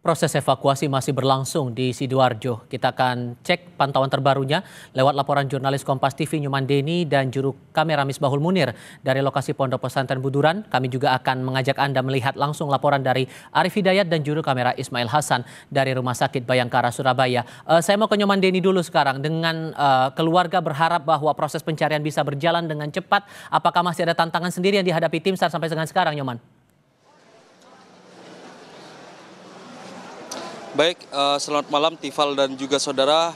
Proses evakuasi masih berlangsung di Sidoarjo. Kita akan cek pantauan terbarunya lewat laporan jurnalis Kompas TV Nyoman Deni dan juru kamera Misbahul Munir dari lokasi Pondok Pesantren Buduran. Kami juga akan mengajak Anda melihat langsung laporan dari Arif Hidayat dan juru kamera Ismail Hasan dari Rumah Sakit Bayangkara Surabaya. Saya mau ke Nyoman Deni dulu sekarang. Dengan keluarga berharap bahwa proses pencarian bisa berjalan dengan cepat. Apakah masih ada tantangan sendiri yang dihadapi tim SAR sampai dengan sekarang, Nyoman? Baik, selamat malam Tifal dan juga saudara.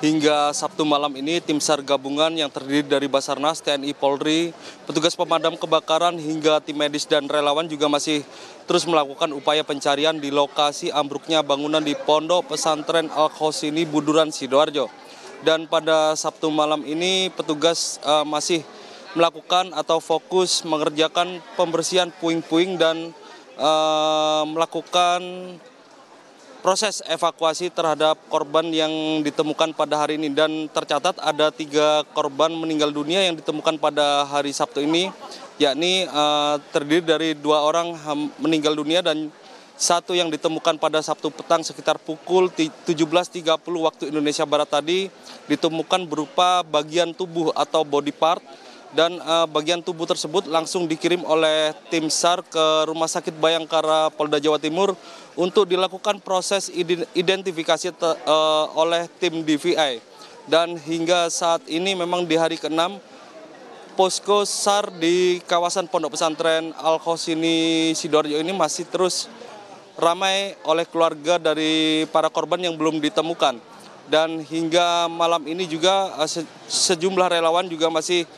Hingga Sabtu malam ini tim SAR gabungan yang terdiri dari Basarnas, TNI, Polri, petugas pemadam kebakaran hingga tim medis dan relawan juga masih terus melakukan upaya pencarian di lokasi ambruknya bangunan di Pondok Pesantren Al-Khosini Buduran Sidoarjo. Dan pada Sabtu malam ini petugas masih melakukan atau fokus mengerjakan pembersihan puing-puing dan melakukan proses evakuasi terhadap korban yang ditemukan pada hari ini. Dan tercatat ada 3 korban meninggal dunia yang ditemukan pada hari Sabtu ini, yakni terdiri dari 2 orang meninggal dunia dan 1 yang ditemukan pada Sabtu petang sekitar pukul 17.30 waktu Indonesia Barat tadi, ditemukan berupa bagian tubuh atau body part. Dan bagian tubuh tersebut langsung dikirim oleh tim SAR ke Rumah Sakit Bayangkara Polda Jawa Timur untuk dilakukan proses identifikasi oleh tim DVI. Dan hingga saat ini memang di hari ke-6, posko SAR di kawasan Pondok Pesantren Al-Khosini Sidoarjo ini masih terus ramai oleh keluarga dari para korban yang belum ditemukan. Dan hingga malam ini juga sejumlah relawan juga masih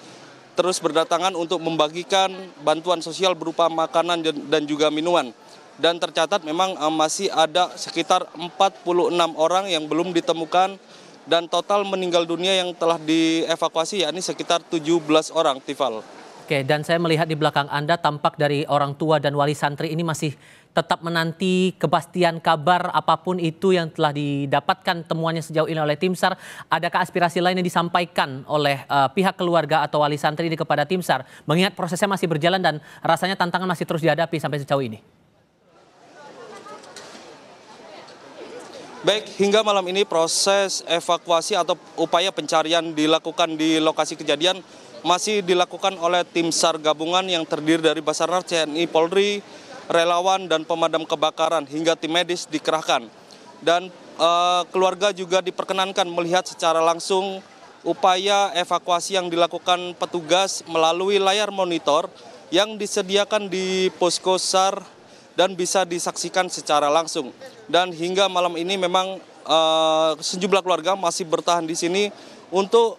terus berdatangan untuk membagikan bantuan sosial berupa makanan dan juga minuman. Dan tercatat memang masih ada sekitar 46 orang yang belum ditemukan dan total meninggal dunia yang telah dievakuasi yakni sekitar 17 orang, Tifal. Oke, dan saya melihat di belakang Anda tampak dari orang tua dan wali santri ini masih tetap menanti kepastian kabar apapun itu yang telah didapatkan temuannya sejauh ini oleh tim SAR. Adakah aspirasi lain yang disampaikan oleh pihak keluarga atau wali santri ini kepada tim SAR? Mengingat prosesnya masih berjalan dan rasanya tantangan masih terus dihadapi sampai sejauh ini. Baik, hingga malam ini proses evakuasi atau upaya pencarian dilakukan di lokasi kejadian masih dilakukan oleh tim SAR gabungan yang terdiri dari Basarnas, TNI, Polri, relawan dan pemadam kebakaran hingga tim medis dikerahkan. Dan keluarga juga diperkenankan melihat secara langsung upaya evakuasi yang dilakukan petugas melalui layar monitor yang disediakan di posko SAR dan bisa disaksikan secara langsung. Dan hingga malam ini memang sejumlah keluarga masih bertahan di sini untuk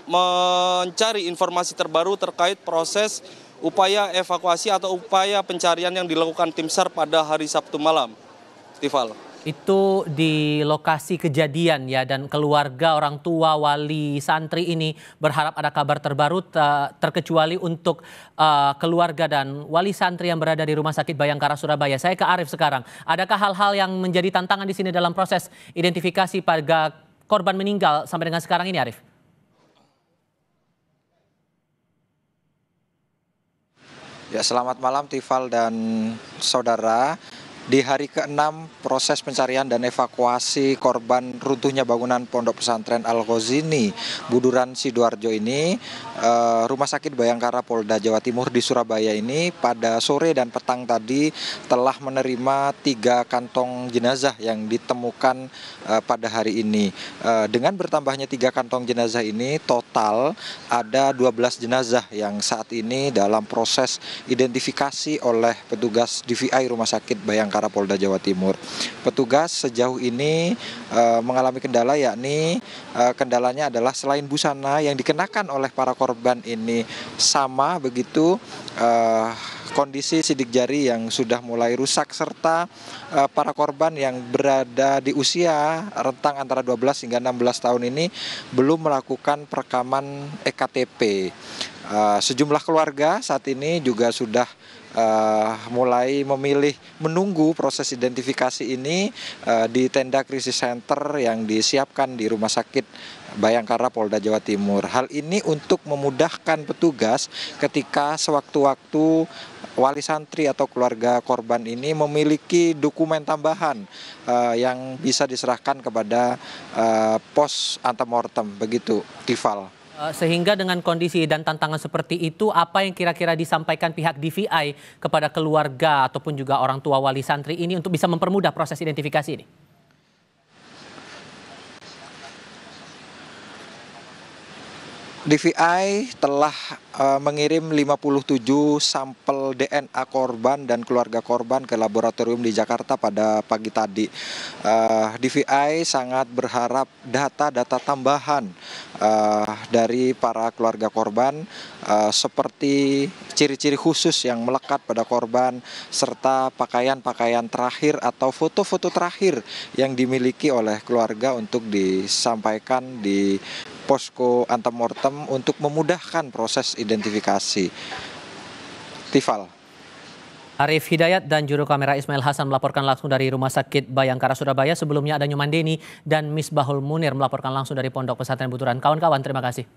mencari informasi terbaru terkait proses upaya evakuasi atau upaya pencarian yang dilakukan tim SAR pada hari Sabtu malam. Tifal. Itu di lokasi kejadian ya, dan keluarga, orang tua, wali santri ini berharap ada kabar terbaru terkecuali untuk keluarga dan wali santri yang berada di Rumah Sakit Bayangkara Surabaya. Saya ke Arif sekarang. Adakah hal-hal yang menjadi tantangan di sini dalam proses identifikasi pada korban meninggal sampai dengan sekarang ini, Arif? Ya, selamat malam Tifal dan saudara. Di hari ke-6 proses pencarian dan evakuasi korban runtuhnya bangunan Pondok Pesantren Al-Khosini Buduran Sidoarjo ini, Rumah Sakit Bayangkara Polda Jawa Timur di Surabaya ini pada sore dan petang tadi telah menerima 3 kantong jenazah yang ditemukan pada hari ini. Dengan bertambahnya 3 kantong jenazah ini, total ada 12 jenazah yang saat ini dalam proses identifikasi oleh petugas DVI Rumah Sakit Bayangkara Polda Jawa Timur. Petugas sejauh ini mengalami kendala, yakni kendalanya adalah selain busana yang dikenakan oleh para korban ini sama begitu, kondisi sidik jari yang sudah mulai rusak serta para korban yang berada di usia rentang antara 12 hingga 16 tahun ini belum melakukan perekaman EKTP. Sejumlah keluarga saat ini juga sudah mulai menunggu proses identifikasi ini di tenda krisis center yang disiapkan di Rumah Sakit Bayangkara Polda Jawa Timur. Hal ini untuk memudahkan petugas ketika sewaktu-waktu wali santri atau keluarga korban ini memiliki dokumen tambahan yang bisa diserahkan kepada pos antemortem, begitu, Tifal. Sehingga dengan kondisi dan tantangan seperti itu, apa yang kira-kira disampaikan pihak DVI kepada keluarga ataupun juga orang tua wali santri ini untuk bisa mempermudah proses identifikasi ini? DVI telah mengirim 57 sampel DNA korban dan keluarga korban ke laboratorium di Jakarta pada pagi tadi. DVI sangat berharap data-data tambahan dari para keluarga korban seperti ciri-ciri khusus yang melekat pada korban serta pakaian-pakaian terakhir atau foto-foto terakhir yang dimiliki oleh keluarga untuk disampaikan di posko antemortem untuk memudahkan proses identifikasi. Tifal. Arif Hidayat dan juru kamera Ismail Hasan melaporkan langsung dari Rumah Sakit Bayangkara Surabaya. Sebelumnya ada Nyumandeni dan Misbahul Munir melaporkan langsung dari Pondok Pesantren Buturan. Kawan-kawan, terima kasih.